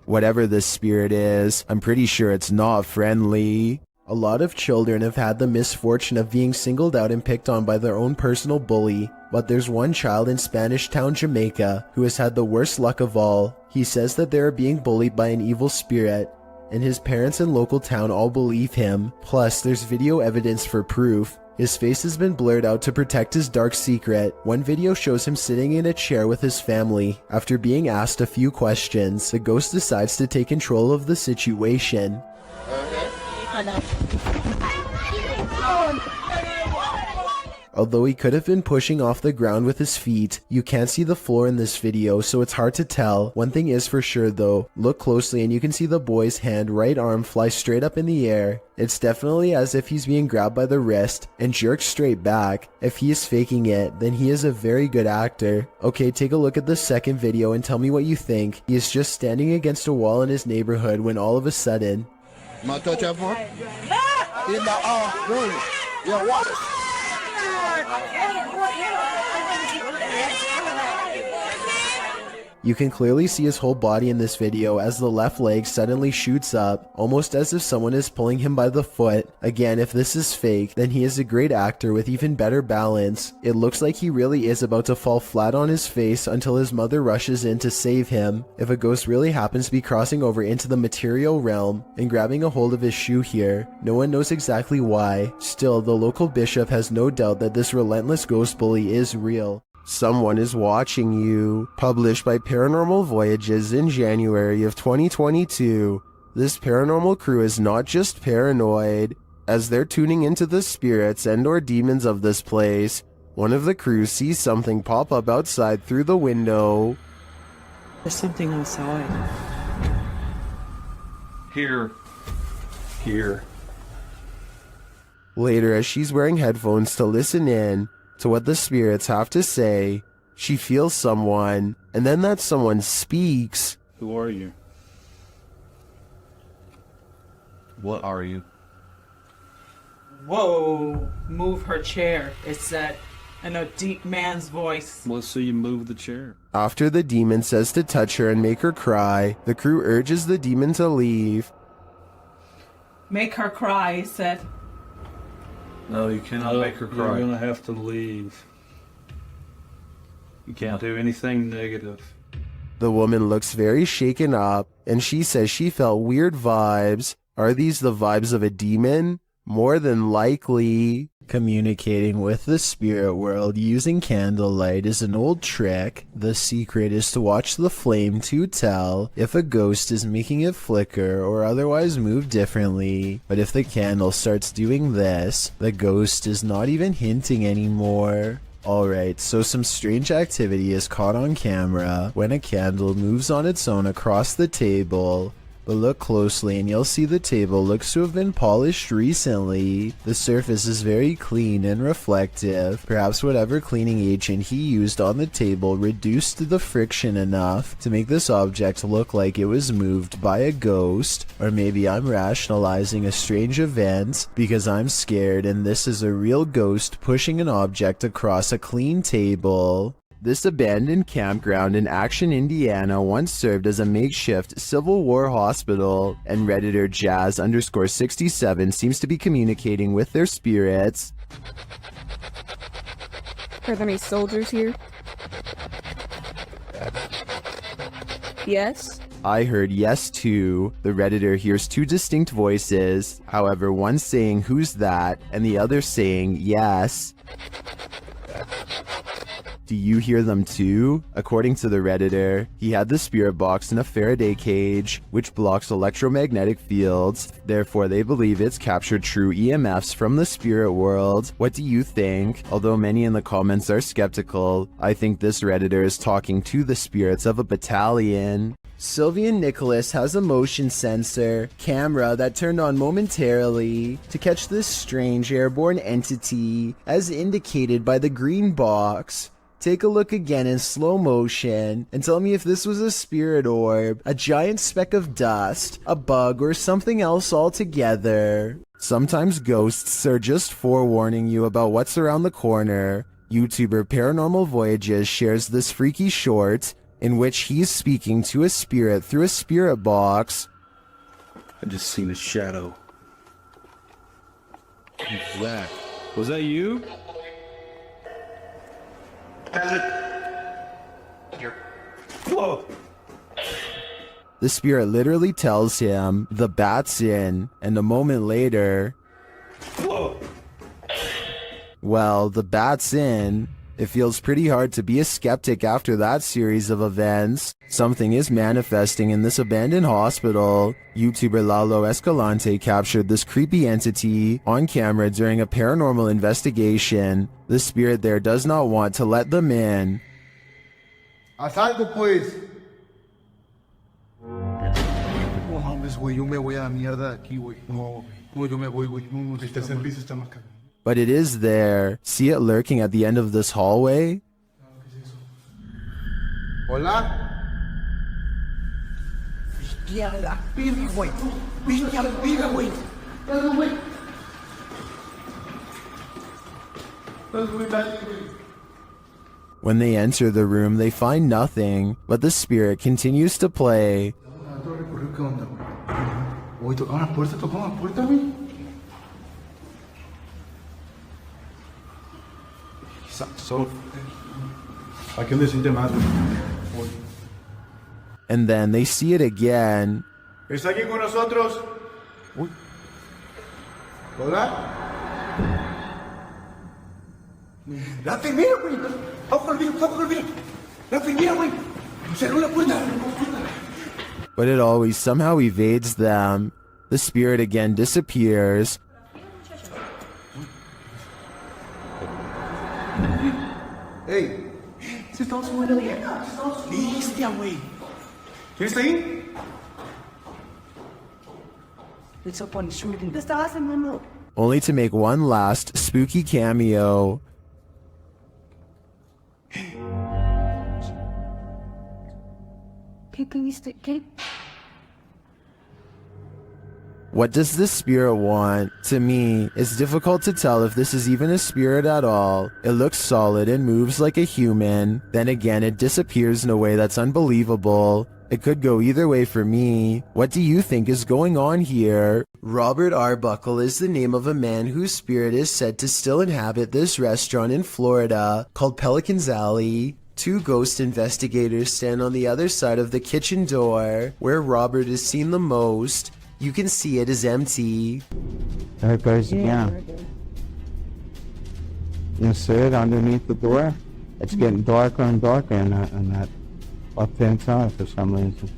Whatever this spirit is, I'm pretty sure it's not friendly. A lot of children have had the misfortune of being singled out and picked on by their own personal bully, but there's one child in Spanish Town, Jamaica, who has had the worst luck of all. He says that they are being bullied by an evil spirit, and his parents and local town all believe him. Plus, there's video evidence for proof. His face has been blurred out to protect his dark secret. One video shows him sitting in a chair with his family. After being asked a few questions, the ghost decides to take control of the situation. Although he could have been pushing off the ground with his feet, you can't see the floor in this video, so it's hard to tell. One thing is for sure though, look closely and you can see the boy's right arm fly straight up in the air. It's definitely as if he's being grabbed by the wrist and jerked straight back. If he is faking it, then he is a very good actor. Okay, take a look at the second video and tell me what you think. He is just standing against a wall in his neighborhood when all of a sudden... My touch that phone? In the room. Yeah, watch. You can clearly see his whole body in this video as the left leg suddenly shoots up, almost as if someone is pulling him by the foot. Again, if this is fake, then he is a great actor with even better balance. It looks like he really is about to fall flat on his face until his mother rushes in to save him. If a ghost really happens to be crossing over into the material realm and grabbing a hold of his shoe here, no one knows exactly why. Still, the local bishop has no doubt that this relentless ghost bully is real. Someone is Watching You, published by Paranormal Voyages in January of 2022. This paranormal crew is not just paranoid. As they're tuning into the spirits and or demons of this place, one of the crew sees something pop up outside through the window. There's something outside. Here. Later, as she's wearing headphones to listen in to what the spirits have to say, she feels someone, and then that someone speaks. Who are you? What are you? Whoa! Move her chair, it said, in a deep man's voice. Let's see you move the chair. After the demon says to touch her and make her cry, the crew urges the demon to leave. Make her cry, it said. No, you cannot make her cry. You're gonna have to leave. You can't do anything negative. The woman looks very shaken up, and she says she felt weird vibes. Are these the vibes of a demon? More than likely. Communicating with the spirit world using candlelight is an old trick. The secret is to watch the flame to tell if a ghost is making it flicker or otherwise move differently. But if the candle starts doing this, the ghost is not even hinting anymore. Alright, so some strange activity is caught on camera when a candle moves on its own across the table. But look closely and you'll see the table looks to have been polished recently. The surface is very clean and reflective. Perhaps whatever cleaning agent he used on the table reduced the friction enough to make this object look like it was moved by a ghost. Or maybe I'm rationalizing a strange event because I'm scared and this is a real ghost pushing an object across a clean table. This abandoned campground in Action, Indiana once served as a makeshift Civil War hospital, and Redditor Jazz_67 seems to be communicating with their spirits. Are there any soldiers here? Yes? I heard yes too. The Redditor hears two distinct voices, however one saying who's that and the other saying yes. Do you hear them too? According to the Redditor, he had the spirit box in a Faraday cage, which blocks electromagnetic fields. Therefore, they believe it's captured true EMFs from the spirit world. What do you think? Although many in the comments are skeptical, I think this Redditor is talking to the spirits of a battalion. Sylvian Nicholas has a motion sensor camera that turned on momentarily to catch this strange airborne entity, as indicated by the green box. Take a look again in slow motion and tell me if this was a spirit orb, a giant speck of dust, a bug, or something else altogether. Sometimes ghosts are just forewarning you about what's around the corner. YouTuber Paranormal Voyages shares this freaky short in which he's speaking to a spirit through a spirit box. I just seen a shadow. Who's that? Was that you? Whoa! The spirit literally tells him the bat's in, and a moment later, whoa! Well, the bat's in, It feels pretty hard to be a skeptic after that series of events. Something is manifesting in this abandoned hospital. YouTuber Lalo Escalante captured this creepy entity on camera during a paranormal investigation. The spirit there does not want to let them in. Asalto pues. No mames, güey, yo me voy a la mierda de aquí, güey. No, yo me voy, güey. No, el tercer piso está más caro. But it is there. See it lurking at the end of this hallway? Hola. Hostia, la verga, güey. Hostia, la verga, güey. Dale, güey. When they enter the room, they find nothing, but the spirit continues to play. Güey, tocaron la puerta, güey. Hay que decirte más, güey. And then they see it again. ¿Está aquí con nosotros? Uy. ¿Hola? La enfermera, güey. Ojo al vidrio. La enfermera, güey. Cerró la puerta. But it always somehow evades them. The spirit again disappears. Hey. Se está subiendo bien. Bestia, güey. ¿Quién está ahí? It's up on shooting. ¿Qué estabas haciendo? Only to make one last spooky cameo. ¿Qué? What does this spirit want? To me, it's difficult to tell if this is even a spirit at all. It looks solid and moves like a human. Then again, it disappears in a way that's unbelievable. It could go either way for me. What do you think is going on here? Robert Arbuckle is the name of a man whose spirit is said to still inhabit this restaurant in Florida called Pelican's Alley. Two ghost investigators stand on the other side of the kitchen door, where Robert is seen the most. You can see it is empty. There it goes again. You see it underneath the door? It's getting darker and darker in that left-hand side for some reason.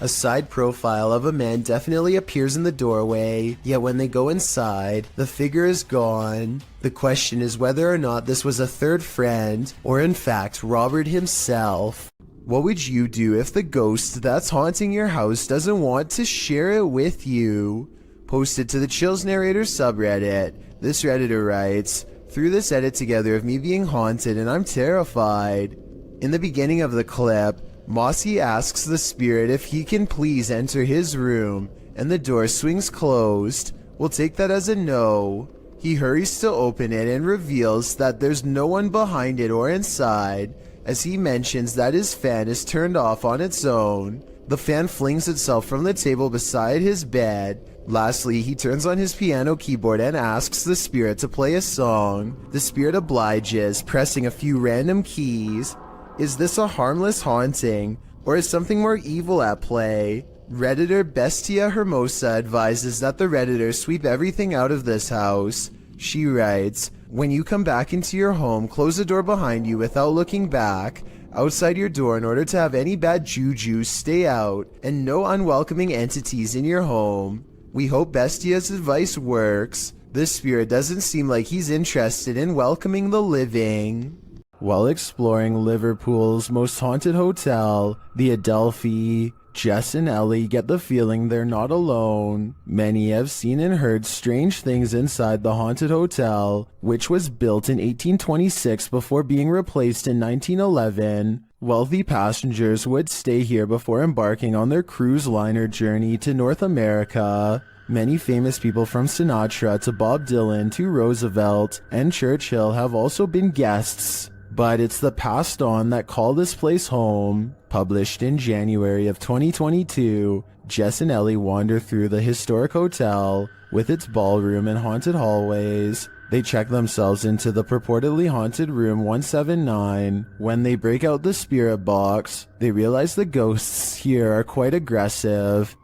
A side profile of a man definitely appears in the doorway, yet when they go inside, the figure is gone. The question is whether or not this was a third friend, or in fact Robert himself. What would you do if the ghost that's haunting your house doesn't want to share it with you? Post it to the Chills Narrator subreddit. This Redditor writes, "Through this edit together of me being haunted and I'm terrified." In the beginning of the clip, Mossy asks the spirit if he can please enter his room, and the door swings closed. We'll take that as a no. He hurries to open it and reveals that there's no one behind it or inside, as he mentions that his fan is turned off on its own. The fan flings itself from the table beside his bed. Lastly, he turns on his piano keyboard and asks the spirit to play a song. The spirit obliges, pressing a few random keys. Is this a harmless haunting, or is something more evil at play? Redditor Bestia Hermosa advises that the Redditor sweep everything out of this house. She writes, "When you come back into your home, close the door behind you without looking back, outside your door in order to have any bad juju stay out, and no unwelcoming entities in your home." We hope Bestia's advice works. This spirit doesn't seem like he's interested in welcoming the living. While exploring Liverpool's most haunted hotel, the Adelphi, Jess and Ellie get the feeling they're not alone. Many have seen and heard strange things inside the haunted hotel, which was built in 1826 before being replaced in 1911. Wealthy passengers would stay here before embarking on their cruise liner journey to North America. Many famous people from Sinatra to Bob Dylan to Roosevelt and Churchill have also been guests. But it's the passed on that call this place home. Published in January of 2022, Jess and Ellie wander through the historic hotel with its ballroom and haunted hallways. They check themselves into the purportedly haunted room 179. When they break out the spirit box, they realize the ghosts here are quite aggressive.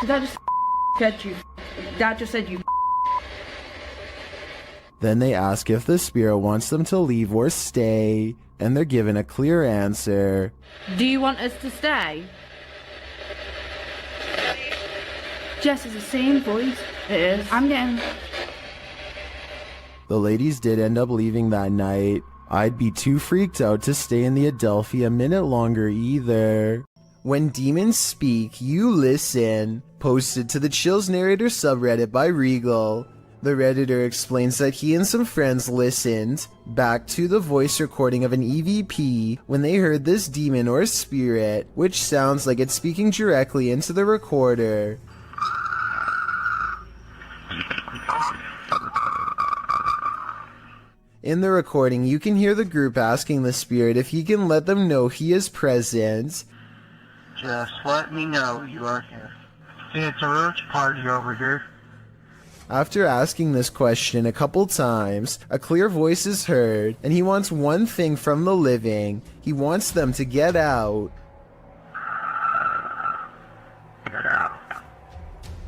That just said you. That just said you. Then they ask if the spirit wants them to leave or stay, and they're given a clear answer. Do you want us to stay? Jess, is the same voice. It is. I'm getting... The ladies did end up leaving that night. I'd be too freaked out to stay in the Adelphi a minute longer either. When demons speak, you listen. Posted to the Chills Narrator subreddit by Regal. The Redditor explains that he and some friends listened back to the voice recording of an EVP when they heard this demon or spirit, which sounds like it's speaking directly into the recorder. In the recording, you can hear the group asking the spirit if he can let them know he is present. Just let me know you are here. It's a roach party over here. After asking this question a couple times, a clear voice is heard, and he wants one thing from the living. He wants them to get out. Get out.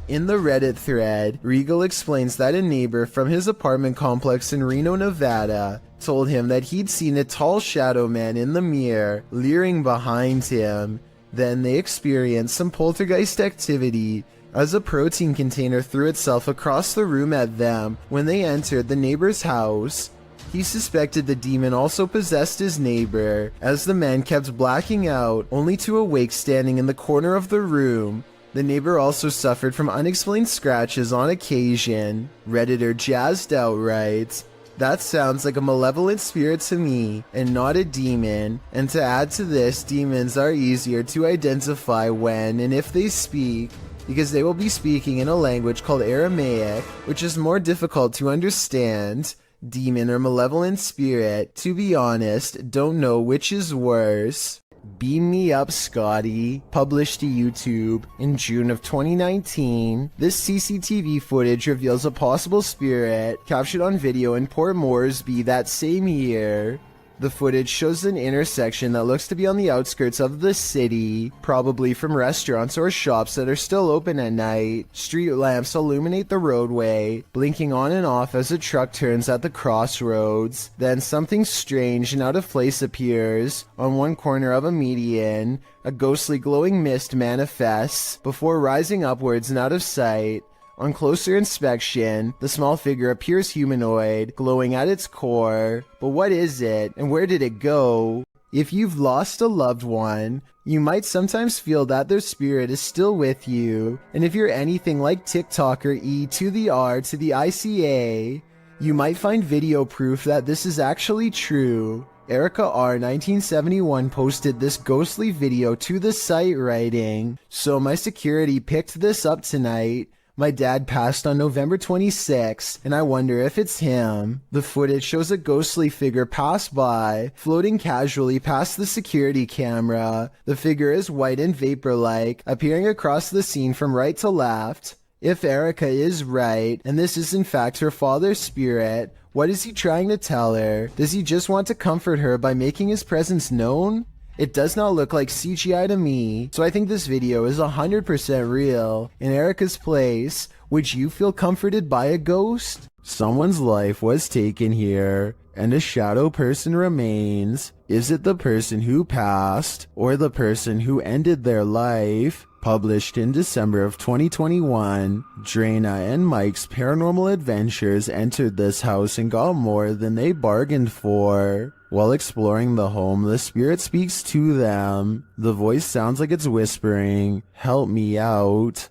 In the Reddit thread, Regal explains that a neighbor from his apartment complex in Reno, Nevada, told him that he'd seen a tall shadow man in the mirror, leering behind him. Then they experienced some poltergeist activity as a protein container threw itself across the room at them when they entered the neighbor's house. He suspected the demon also possessed his neighbor, as the man kept blacking out, only to awake standing in the corner of the room. The neighbor also suffered from unexplained scratches on occasion. Redditor Jazzed Out writes, "That sounds like a malevolent spirit to me, and not a demon. And to add to this, demons are easier to identify when and if they speak, because they will be speaking in a language called Aramaic, which is more difficult to understand. Demon or malevolent spirit, to be honest, don't know which is worse." Beam Me Up Scotty, published to YouTube in June of 2019. This CCTV footage reveals a possible spirit captured on video in Port Moresby that same year. The footage shows an intersection that looks to be on the outskirts of the city, probably from restaurants or shops that are still open at night. Street lamps illuminate the roadway, blinking on and off as a truck turns at the crossroads. Then something strange and out of place appears. On one corner of a median, a ghostly glowing mist manifests before rising upwards and out of sight. On closer inspection, the small figure appears humanoid, glowing at its core. But what is it, and where did it go? If you've lost a loved one, you might sometimes feel that their spirit is still with you. And if you're anything like TikToker E to the R to the ICA, you might find video proof that this is actually true. Erica R 1971 posted this ghostly video to the site writing, "So my security picked this up tonight. My dad passed on November 26, and I wonder if it's him." The footage shows a ghostly figure pass by, floating casually past the security camera. The figure is white and vapor-like, appearing across the scene from right to left. If Erica is right, and this is in fact her father's spirit, what is he trying to tell her? Does he just want to comfort her by making his presence known? It does not look like CGI to me, so I think this video is 100% real. In Erica's place, would you feel comforted by a ghost? Someone's life was taken here, and a shadow person remains. Is it the person who passed, or the person who ended their life? Published in December of 2021, Drena and Mike's paranormal adventures entered this house and got more than they bargained for. While exploring the home, the spirit speaks to them. The voice sounds like it's whispering, "Help me out."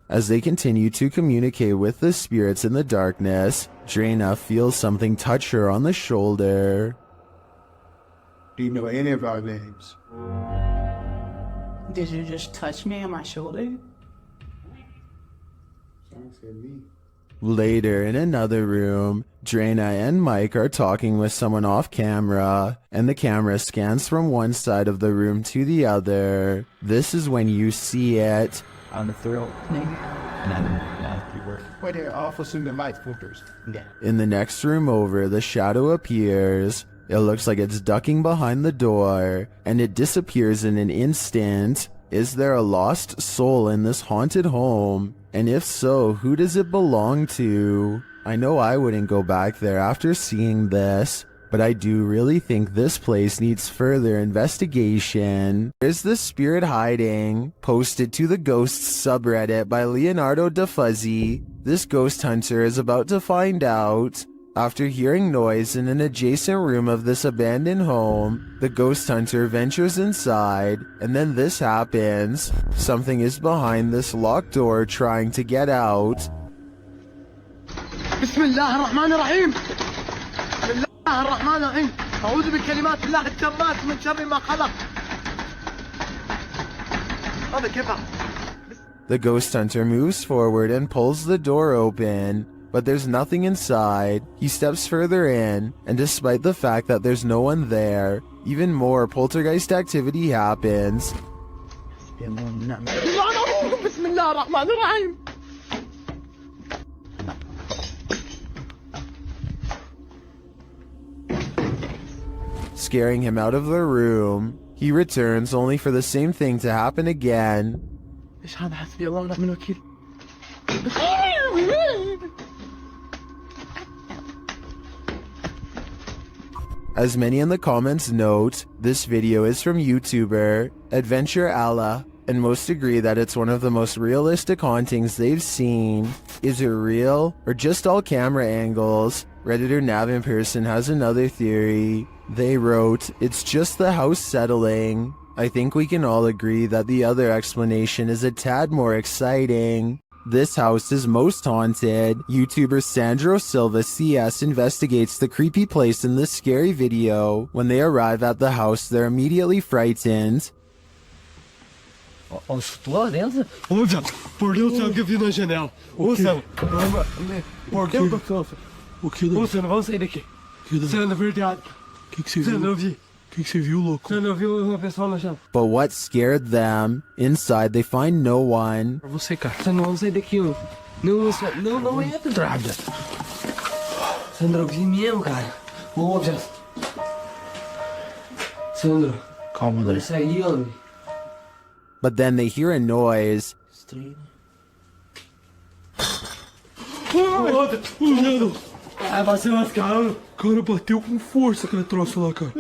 As they continue to communicate with the spirits in the darkness, Drena feels something touch her on the shoulder. Do you know any of our names? Did you just touch me on my shoulder? Later, in another room, Drena and Mike are talking with someone off camera, and the camera scans from one side of the room to the other. This is when you see it. On the thrill. Where they're awful soon the light filters. In the next room over, the shadow appears. It looks like it's ducking behind the door, and it disappears in an instant. Is there a lost soul in this haunted home? And if so, who does it belong to? I know I wouldn't go back there after seeing this, but I do really think this place needs further investigation. There's the spirit hiding, posted to the Ghosts subreddit by Leonardo DeFuzzy. This ghost hunter is about to find out. After hearing noise in an adjacent room of this abandoned home, the ghost hunter ventures inside, and then this happens. Something is behind this locked door trying to get out. بسم الله الرحمن الرحيم بسم الله الرحمن الرحيم أعوذ بكلمات الله التامات من شر ما خلق هذا كيف The ghost hunter moves forward and pulls the door open, but there's nothing inside. He steps further in, and despite the fact that there's no one there, even more poltergeist activity happens. بسم الله الرحمن الرحيم Scaring him out of the room. He returns only for the same thing to happen again. ايش هذا حسبي الله ونعم الوكيل As many in the comments note, this video is from YouTuber Adventure Allah, and most agree that it's one of the most realistic hauntings they've seen. Is it real, or just all camera angles? Redditor Nav in person has another theory. They wrote, it's just the house settling. I think we can all agree that the other explanation is a tad more exciting. This house is most haunted. YouTuber Sandro Silva CS investigates the creepy place in this scary video. When they arrive at the house, they're immediately frightened. Estou lá dentro? Ouça, por Deus, sabe que eu vi na janela. Ouça, por Deus, o que? Ouça, não vamos sair daqui. Isso na verdade. O que você viu? Não vi. O que você viu, louco? Você não viu uma pessoa na janela? But what scared them? Inside, they find no one. Pra você, cara. Você não vamos sair daqui, ó. Não entra, Drávida. Sandra, eu vi mesmo, cara. Vamos, Jess. Sandra. Calma, André. Isso aí, ó. But then they hear a noise. Estranho. Bateu nas caras. Cara, bateu com força aquele troço lá, cara.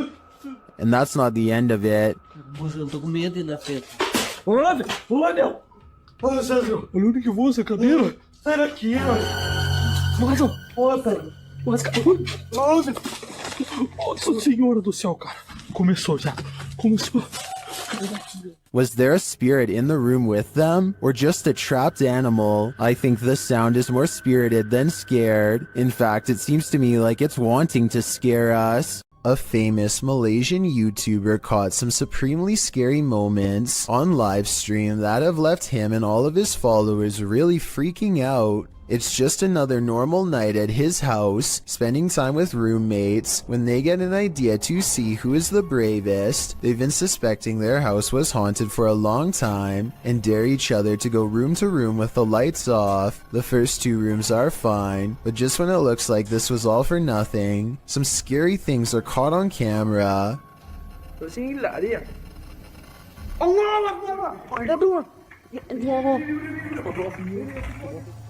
And that's not the end of it. Moça, eu tô com medo ainda, Pedro. Olha, olha! Olha, Sandro. Olha onde que voa essa cadeira. Sai daqui, ó. Nossa, Pedro. Nossa, Nossa Senhora do céu, cara. Começou já. Começou. Was there a spirit in the room with them, or just a trapped animal? I think the sound is more spirited than scared. In fact, it seems to me like it's wanting to scare us. A famous Malaysian YouTuber caught some supremely scary moments on livestream that have left him and all of his followers really freaking out. It's just another normal night at his house, spending time with roommates, when they get an idea to see who is the bravest. They've been suspecting their house was haunted for a long time, and dare each other to go room to room with the lights off. The first two rooms are fine, but just when it looks like this was all for nothing, some scary things are caught on camera.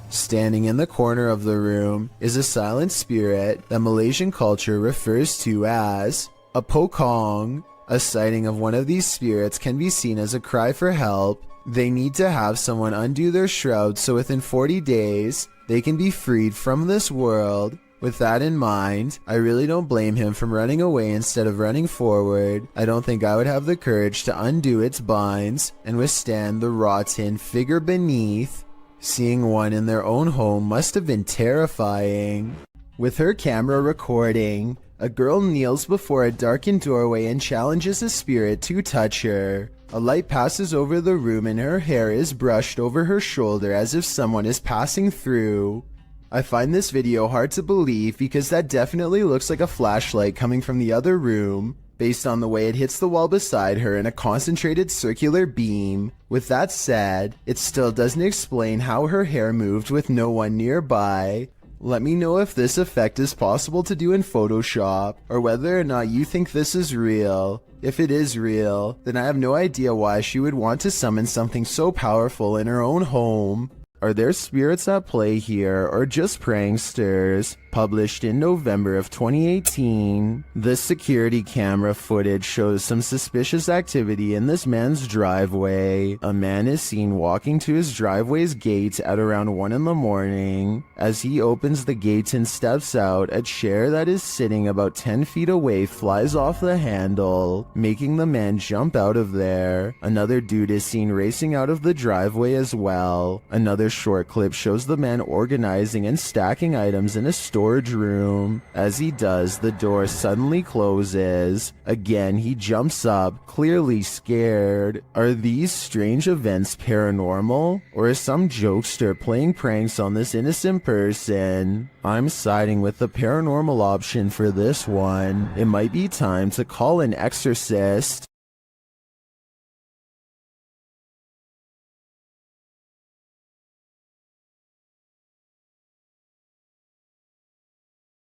Standing in the corner of the room is a silent spirit that Malaysian culture refers to as a pokong. A sighting of one of these spirits can be seen as a cry for help. They need to have someone undo their shroud so within 40 days they can be freed from this world. With that in mind, I really don't blame him from running away instead of running forward. I don't think I would have the courage to undo its binds and withstand the rotten figure beneath. Seeing one in their own home must have been terrifying. With her camera recording, a girl kneels before a darkened doorway and challenges a spirit to touch her. A light passes over the room and her hair is brushed over her shoulder as if someone is passing through. I find this video hard to believe because that definitely looks like a flashlight coming from the other room, based on the way it hits the wall beside her in a concentrated circular beam. With that said, it still doesn't explain how her hair moved with no one nearby. Let me know if this effect is possible to do in Photoshop, or whether or not you think this is real. If it is real, then I have no idea why she would want to summon something so powerful in her own home. Are there spirits at play here, or just pranksters? Published in November of 2018, this security camera footage shows some suspicious activity in this man's driveway. A man is seen walking to his driveway's gate at around 1 in the morning. As he opens the gate and steps out, a chair that is sitting about 10 feet away flies off the handle, making the man jump out of there. Another dude is seen racing out of the driveway as well. Another short clip shows the man organizing and stacking items in a storage room. As he does, the door suddenly closes. Again, he jumps up, clearly scared. Are these strange events paranormal? Or is some jokester playing pranks on this innocent person? I'm siding with the paranormal option for this one. It might be time to call an exorcist.